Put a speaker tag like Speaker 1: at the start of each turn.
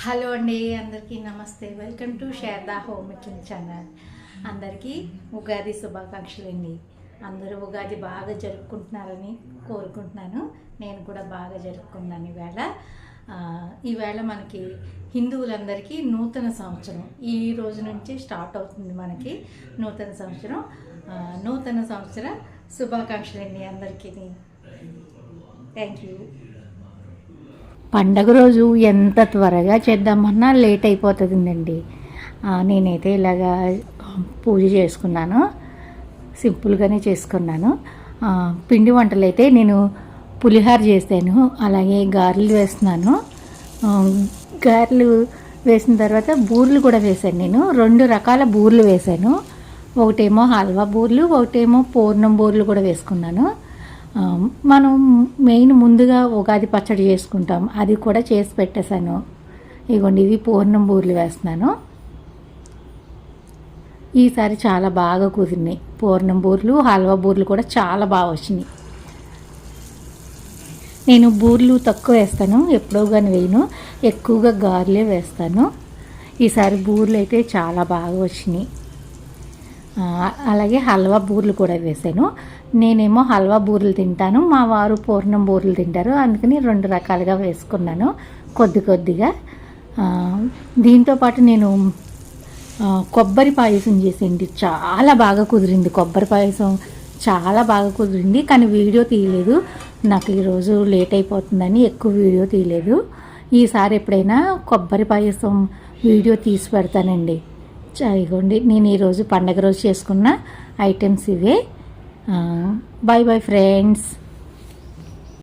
Speaker 1: Hello అండి, అందరికీ నమస్తే. Welcome to Sharada home making channel. అందరికీ ఉగాది శుభాకాంక్షలు అండి. అందరూ ఉగాది బాగా జరుపుకుంటున్నారని కోరుకుంటున్నాను. నేను కూడా బాగా జరుపుకున్నాను. ఈవేళ మనకి హిందువులందరికీ నూతన సంవత్సరం ఈ రోజు నుంచి స్టార్ట్ అవుతుంది. మనకి నూతన సంవత్సరం నూతన సంవత్సర శుభాకాంక్షలు అండి అందరికీ. Thank you. పండగ రోజు ఎంత త్వరగా చేద్దామన్నా లేట్ అయిపోతుందండి. నేనైతే ఇలాగా పూజ చేసుకున్నాను, సింపుల్గానే చేసుకున్నాను. పిండి వంటలు అయితే నేను పులిహార చేశాను, అలాగే గారెలు వేస్తున్నాను. గారెలు వేసిన తర్వాత బూర్లు కూడా వేశాను. నేను 2 రకాల బూర్లు వేశాను. ఒకటేమో హల్వా బూర్లు, ఒకటేమో పూర్ణం బూర్లు కూడా వేసుకున్నాను. మనం మెయిన్ ముందుగా ఉగాది పచ్చడి చేసుకుంటాం, అది కూడా చేసి పెట్టేశాను. ఇగోండి, ఇవి పూర్ణం బూర్లు వేస్తున్నాను. ఈసారి చాలా బాగా కుదిరినాయి. పూర్ణం బూర్లు, హల్వా బూర్లు కూడా చాలా బాగా వచ్చినాయి. నేను బూర్లు తక్కువ వేస్తాను, ఎప్పుడో కానీ వేయను, ఎక్కువగా గారెలే వేస్తాను. ఈసారి బూర్లు అయితే చాలా బాగా వచ్చినాయి. అలాగే హల్వా బూర్లు కూడా వేసాను. నేనేమో హల్వా బూరెలు తింటాను, మా వారు పూర్ణం బూరెలు తింటారు, అందుకని 2 రకాలుగా వేసుకున్నాను కొద్దిగా. దీంతోపాటు నేను కొబ్బరి పాయసం చేసింది, చాలా బాగా కుదిరింది. కొబ్బరి పాయసం చాలా బాగా కుదిరింది, కానీ వీడియో తీయలేదు. నాకు ఈరోజు లేట్ అయిపోతుందని ఎక్కువ వీడియో తీయలేదు. ఈసారి ఎప్పుడైనా కొబ్బరి పాయసం వీడియో తీసి పెడతానండి. ఇగోండి, నేను ఈరోజు పండగ రోజు చేసుకున్న ఐటమ్స్ ఇవే. Bye bye friends.